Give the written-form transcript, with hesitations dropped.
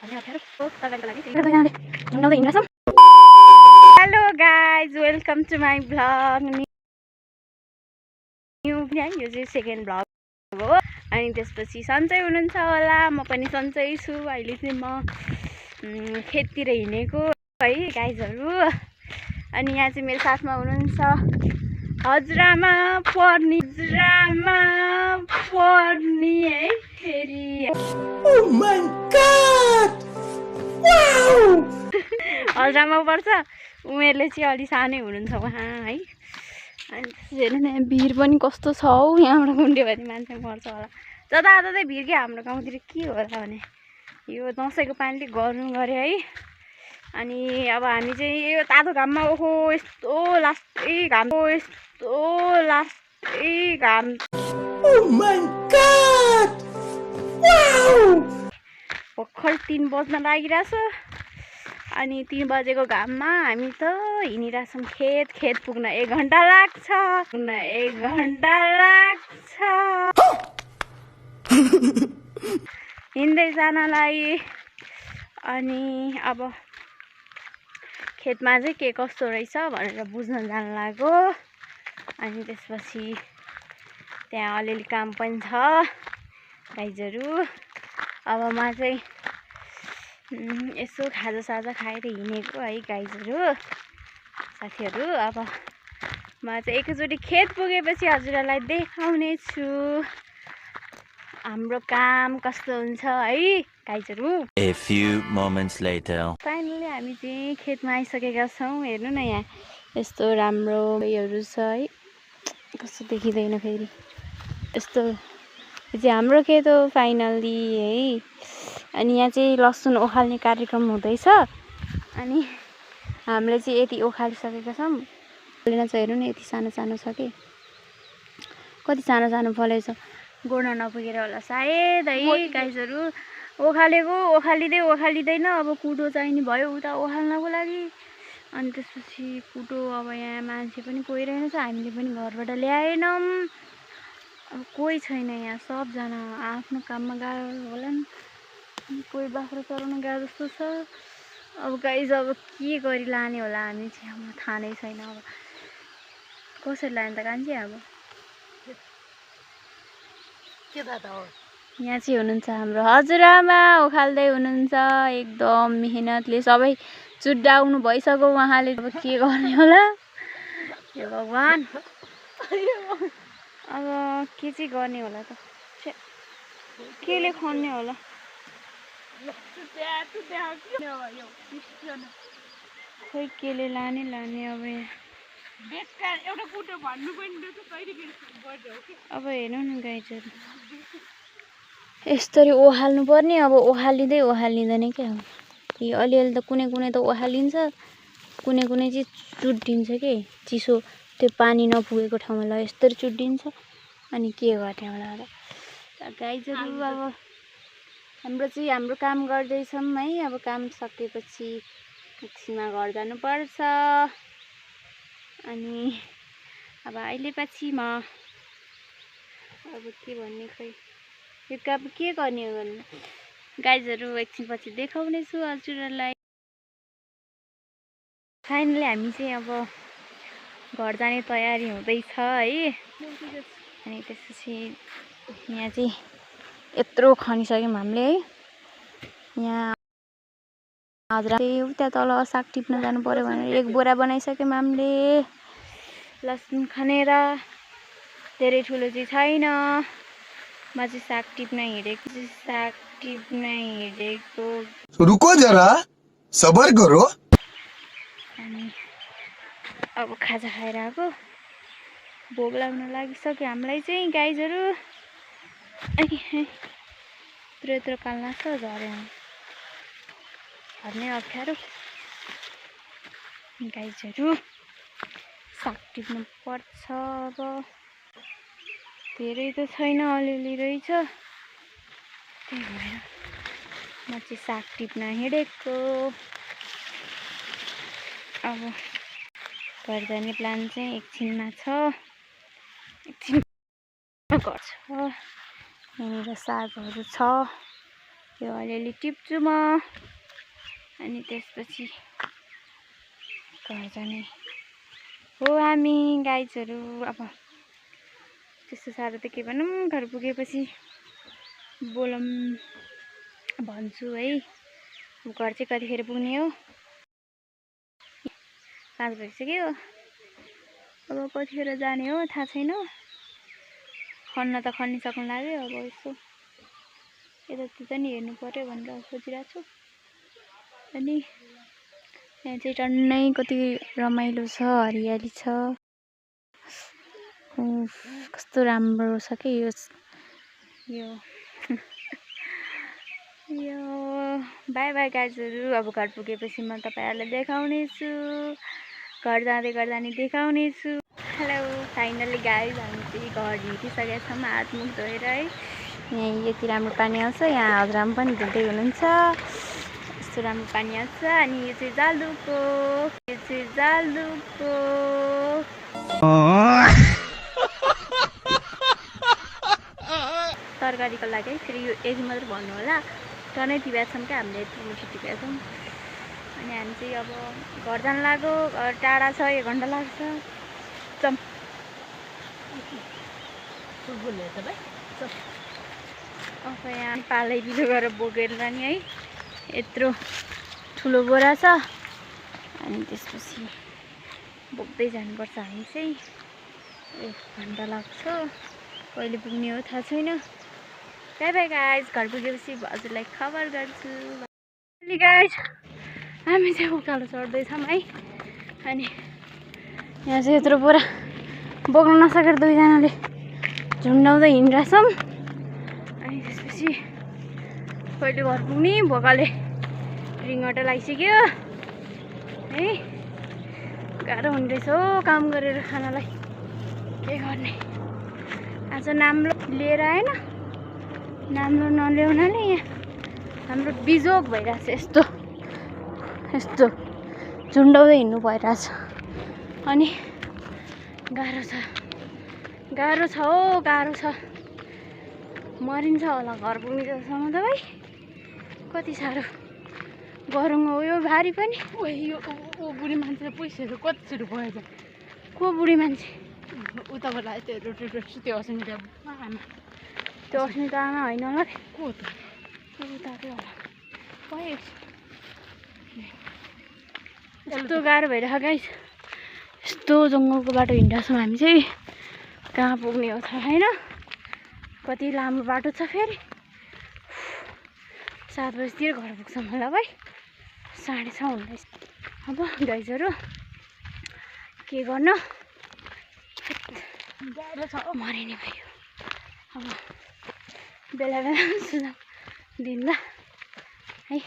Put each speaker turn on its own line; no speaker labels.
Hello guys, welcome to my vlog. New vlog, यो चाहिँ second vlog हो अनि त्यसपछि सन्चै हुनुहुन्छ होला। म पनि सन्चै छु। अहिले चाहिँ म खेततिर हिँडेको है गाइजहरु। अनि यहाँ चाहिँ मेरो साथमा हुनुहुन्छ हजुरआमा पर्नी है फेरि। Oh my god! Wow! हजुरआमा पर्छ। उमेरले चाहिँ अलि सानै हुनुहुन्छ उहाँ है। अनि हेर्नु न यहाँ भिर पनि कस्तो छ हौ। यहाँबाट गुन्ड्यो भने मान्छे मर्छ होला। जताततै भिर के हाम्रो गाउँतिर के होला भने यो दसैँको पानीले गर्नु गरे है। अनि अब हामी चाहिँ यो तातो घाममा ओहो यस्तो लास्टै घाम Oh my god! Wow! भर्खर 3 बज्न लागिरहेछ। अनि 3 बजेको घाममा हामी त हिँडिरहेछौँ खेत पुग्न 1 घन्टा लाग्छ। हिँड्दै जानलाई। अनि अब खेतमा चाहिँ के कस्तो रहेछ भनेर बुझ्न जान लाग्यो। अनि त्यसपछि त्यहाँ अलिअलि काम पनि छ गाइजहरु। अब म चाहिँ यसो खाजा खाएर हिँडेको है गाइजहरु साथीहरु। अब म चाहिँ एकैचोटि खेत पुगेपछि हजुरहरूलाई देखाउने छु हाम्रो काम कस्तो हुन्छ है गाइजहरु।
A few moments later.
Finally हामी चाहिँ खेतमा आइसकेका छौँ। हेर्नु न यहाँ यस्तो राम्रो उयोहरू छ है। कस्तो देखिँदैन फेरि यस्तो चाहिँ हाम्रो खेत हो फाइनली है। अनि यहाँ चाहिँ लसुन ओखाल्ने कार्यक्रम हुँदैछ। अनि हामीले चाहिँ यति ओखालिसकेका छौँ। फलेन छ हेर्नु न यति सानो छ कि कति सानो फलेछ। गोड्न नपुगेर होला सायद है गाइजहरु। ओखालिँदैन अब कुटो चाहिने भयो उता ओखाल्नको लागि। अनि त्यसपछि कुटो अब यहाँ मान्छे पनि कोही रहेनछ। हामीले पनि घरबाट ल्याएनौँ। अब कोही छैन यहाँ सबजना आफ्नो काममा गएको होला नि। कोही बाख्रा चराउन गए जस्तो छ। अब गाइज अब के गरी लाने होला हामी चाहिँ अब थाहा नै छैन। अब कसरी लाने त कान्छी। अब के थाहा त हो। यहाँ चाहिँ हुनुहुन्छ हाम्रो हजुरआमा ओखाल्दै हुनुहुन्छ एकदम मेहनतले। सबै चुड्डाउनु भइसक्यो उहाँले। अब के गर्ने होला हे भगवान। अब के चाहिँ गर्ने होला त केले खन्ने होला। खोइ केले लाने अब यहाँ अब हेर्नु न गाइजहरु यसरी ओहाल्नु पर्ने। अब ओहालिँदैन क्या। कि अलिअलि त कुनै त ओहालिन्छ कुनै चाहिँ चुड्डिन्छ के चिसो त्यो पानी नपुगेको ठाउँमा ल यस्तरी चुड्डिन्छ। अनि के गर्ने होला र गाइजहरु। अब हाम्रो काम गर्दैछौँ है। अब काम सकेपछि एकछिनमा घर जानुपर्छ। अनि अब अहिले पछि म अब के भन्ने खै यो काम के गर्ने हो भन्नु गाइजहरु एकछिन पछि देखाउने छु हजुरहरूलाई। फाइनली हामी चाहिँ अब घर जाने तयारी हुँदैछ है। अनि त्यसपछि यहाँ चाहिँ यत्रो खनिसक्यौँ हामीले है। यहाँ हजुर उता तल साग टिप्न जानु पर्यो भनेर 1 बोरा बनाइसक्यौँ हामीले लसुन खनेर। धेरै ठुलो चाहिँ छैन। म चाहिँ साग टिप्न हिँडेको।
रुको जरा सबर करो।
अनि अब खाजा खाएर आएको भोक लाग्न लागिसक्यो हामीलाई चाहिँ गाइजहरु। यत्रो काल लाग्छ झर्ने अप्ठ्यारो गाइजहरु। साग टिप्नु पर्छ। अब धेरै त छैन अलिअलि रहेछ। त्यही भएर म चाहिँ साग टिप्न हिँडेको। अब घर जाने प्लान चाहिँ एकछिनमा छ। एकछिन घर छ। यहाँनिर सागहरू छ यो अलिअलि टिप्छु म अनि त्यसपछि घर जाने हो हामी गाइजहरू। अब त्यस्तो साह्रो त के भनौँ, घर पुगेपछि बोलौँ भन्छु है। घर चाहिँ कतिखेर पुग्ने हो, 5 बजिसक्यो। अब कतिखेर जाने हो थाहा छैन। खन्न त खनिसक्नु लाग्यो। अब यसो यतातिर नि हेर्नु पर्यो भनेर सोचिरहेको छु। अनि यहाँ चाहिँ टन्नै कति रमाइलो छ, हरियाली छ। कस्तो राम्रो छ कि यो बाई बाई गाइजहरू। अब घर पुगेपछि म तपाईँहरूलाई देखाउने छु, घर जाँदै गर्दा नि देखाउने छु। हेलो फाइनली गाइज, हामी चाहिँ घर हिँडिसकेका छौँ हात मुख धोएर है। यहाँ यति राम्रो पानी आउँछ, यहाँ हजुरआमा पनि धुँदै हुनुहुन्छ। यस्तो राम्रो पानी आउँछ। अनि यो चाहिँ जालुको, यो चाहिँ जालुको तरकारीको लागि। फेरि यो यति मात्र भन्नु होला, टनै टिपेका छौँ क्या हामीले, यति मुठी टिपेका छौँ। अनि हामी चाहिँ अब घर जान लाग्यो। घर टाढा छ, 1 घन्टा लाग्छ। अब यहाँ पालै पिलो गरेर बोकेर जाने है। यत्रो ठुलो बोरा छ। अनि त्यसपछि बोक्दै जानुपर्छ हामी चाहिँ। 1 घन्टा लाग्छ, कहिले पुग्ने हो थाहा छैन। बाई बाई गाइज, घर पुगेपछि हजुरलाई खबर गर्छु। गाइज हामी चाहिँ उकालो चढ्दैछौँ है। अनि यहाँ चाहिँ यत्रो बोरा बोक्न नसकेर दुईजनाले झुन्डाउँदै हिँडिरहेछौँ। अनि त्यसपछि कहिले घर पुग्ने, भोकाले रिङ्गटो लागिसक्यो है। गाह्रो हुने रहेछ हो काम गरेर खानालाई, के गर्ने। आज नाम्लो लिएर आएन, नाम्लो नल्याउनाले यहाँ हाम्रो बिजोग भइरहेछ। यस्तो यस्तो झुन्डाउँदै हिँड्नु भइरहेछ। अनि गाह्रो छ, गाह्रो छ हो, गाह्रो छ। मरिन्छ होला घर पुग्ने जसम्म त भाइ। कति साह्रो गरौँ हो यो भारी पनि।
यो बुढी मान्छेले पैसाहरू कति छिटो भएछ।
को बुढी मान्छे?
उताबाट त्यो त्यो अस्मिता आमा,
त्यो अस्मिता आमा होइन होला।
को त
उताकै होला। यस्तो गाह्रो भइरहेको गाइस। यस्तो जङ्गलको बाटो हिँडिरहेको छौँ हामी चाहिँ। कहाँ पुग्ने हो थाहा छैन। कति लामो बाटो छ। फेरि 7 बजीतिर घर पुग्छौँ होला भाइ। 6:30 हुँदैछ। अब गाइजहरू के गर्नु,
गाह्रो छ।
मरिने भयो। अब बेला बेला सुझाउ दिउँला है।